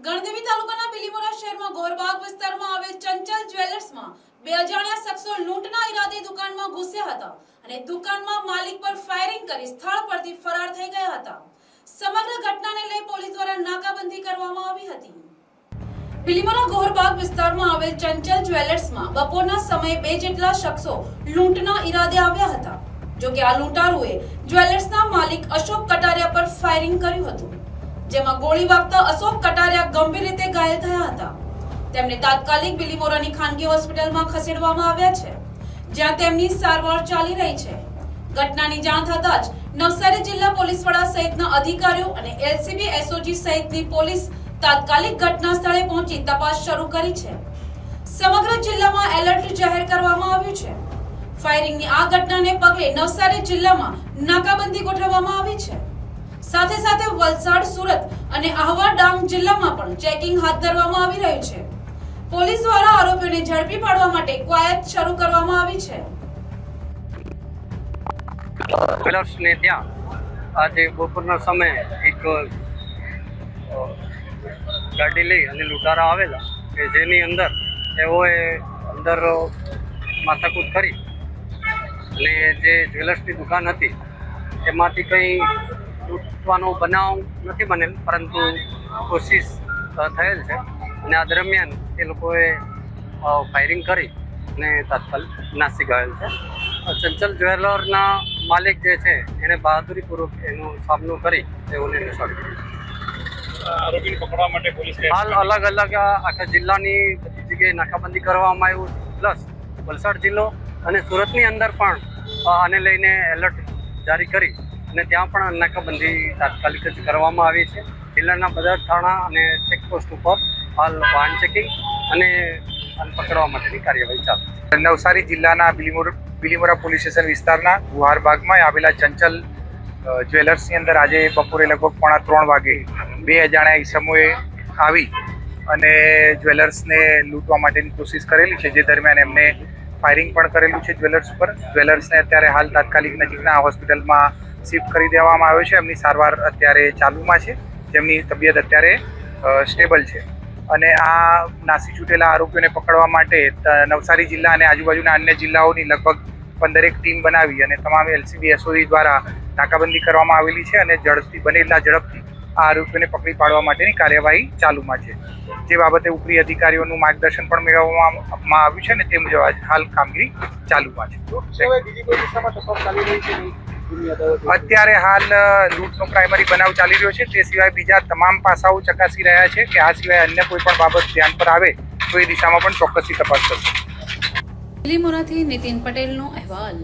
ગણદેવી તાલુકાના બિલીમોરા શહેરમાં ગોરબાગ વિસ્તારમાં આવેલ ચંચલ જ્વેલર્સમાં બે અજાણ્યા શખ્સો લૂંટના ઈરાદે દુકાનમાં ઘૂસ્યા હતા અને દુકાનમાં માલિક પર ફાયરિંગ કરી સ્થળ પરથી ફરાર થઈ ગયા હતા। સમગ્ર ઘટનાને લઈ પોલીસ દ્વારા નાકાબંધી કરવામાં આવી હતી। બિલીમોરા ગોરબાગ વિસ્તારમાં આવેલ ચંચલ જ્વેલર્સમાં બપોરના સમયે બે જેટલા શખ્સો લૂંટના ઈરાદે આવ્યા હતા। જો કે આ લૂંટારુએ જ્વેલર્સના માલિક અશોક કટારિયા પર ફાયરિંગ કર્યું હતું, જેમાં ગોળી વાગતા અશોક કટારિયા ગંભીર રીતે ઘાયલ થયા હતા। તેમને તાત્કાલિક બિલીમોરાની ખાનગી હોસ્પિટલમાં ખસેડવામાં આવ્યા છે, જ્યાં તેમની સારવાર ચાલી રહી છે। ઘટનાની જાણ થતાં જ નવસારી જિલ્લા પોલીસ વડા સહિતના અધિકારીઓ અને એલસીબી એસઓજી સહિતની પોલીસ તાત્કાલિક ઘટના સ્થળે પહોંચી તપાસ શરૂ કરી છે। સમગ્ર જિલ્લામાં એલર્ટ જાહેર કરવામાં આવ્યું છે। ફાયરિંગની આ ઘટનાને પગલે નવસારી જિલ્લામાં નાકાબંધી ગોઠવવામાં આવી છે। સાથે સાથે વલસાડ, સુરત અને આહવા ડાંગ જિલ્લામાં પણ ચેકિંગ હાથ ધરવામાં આવી રહ્યું છે। પોલીસ દ્વારા આરોપીઓને ઝડપી પાડવા માટે કવાયત શરૂ કરવામાં આવી છે। જ્વેલર્સને ત્યાં આજે બપોરના સમયે એક ગાડી લઈ અને લૂંટારા આવેલા કે જેની અંદર તેઓએ અંદર માથાકૂટ કરી અને જે જ્વેલર્સની દુકાન હતી તેમાંથી કંઈ લૂંટવાનો બનાવ નથી બનેલ, પરંતુ કોશિશ થયેલ છે અને આ દરમિયાન એ લોકોએ ફાયરિંગ કરી અને તાત્કાલિક નાસી ગયેલ છે। ચંચલ જ્વેલરના માલિક જે છે એને બહાદુરીપૂર્વક એનો સામનો કરી તેઓને નસાડી દીધું। આરોપીને પકડવા માટે પોલીસ હાલ અલગ અલગ આખા જિલ્લાની બધી જગ્યાએ નાકાબંધી કરવામાં આવ્યું, પ્લસ વલસાડ જિલ્લો અને સુરતની અંદર પણ આને લઈને એલર્ટ જારી કરી અને ત્યાં પણ નાકાબંધી તાત્કાલિક જ કરવામાં આવી છે। જિલ્લાના બધા થાણા અને ચેકપોસ્ટ ઉપર હાલ વાહન ચેકિંગ અને પકડવા માટેની કાર્યવાહી ચાલુ છે। નવસારી જિલ્લાના બિલીમોરા પોલીસ સ્ટેશન વિસ્તારના ગુહારબાગમાં આવેલા ચંચલ જ્વેલર્સની અંદર આજે બપોરે લગભગ 2:45 વાગે બે અજાણ્યા ઈસમોએ આવી અને જ્વેલર્સને લૂંટવા માટેની કોશિશ કરેલી છે, જે દરમિયાન એમને ફાયરિંગ પણ કરેલું છે જ્વેલર્સ પર। જ્વેલર્સને અત્યારે હાલ તાત્કાલિક નજીકના હોસ્પિટલમાં શિફ્ટ કરી દેવામાં આવ્યો છે। એમની સારવાર અત્યારે ચાલુમાં છે, જેમની તબિયત અત્યારે સ્ટેબલ છે અને આ નાસી છૂટેલા આરોપીઓને પકડવા માટે નવસારી જિલ્લા અને આજુબાજુના અન્ય જિલ્લાઓની લગભગ 15 ટીમ બનાવી અને તમામ એલસીબી એસઓજી દ્વારા નાકાબંધી કરવામાં આવેલી છે અને ઝડપથી આ આરોપીઓને પકડી પાડવા માટેની કાર્યવાહી ચાલુમાં છે, જે બાબતે ઉપરી અધિકારીઓનું માર્ગદર્શન પણ મેળવવામાં આવ્યું છે અને તે મુજબ હાલ કામગીરી ચાલુમાં છે। અત્યારે હાલ લૂંટનો પ્રાઇમરી બનાવ ચાલી રહ્યો છે, તે સિવાય બીજા તમામ પાસાઓ ચકાસી રહ્યા છે કે આ સિવાય અન્ય કોઈ પણ બાબત ધ્યાન પર આવે તો એ દિશામાં પણ ચોક્કસથી તપાસ થશે। બિલીમોરાથી નીતિન પટેલનો અહેવાલ।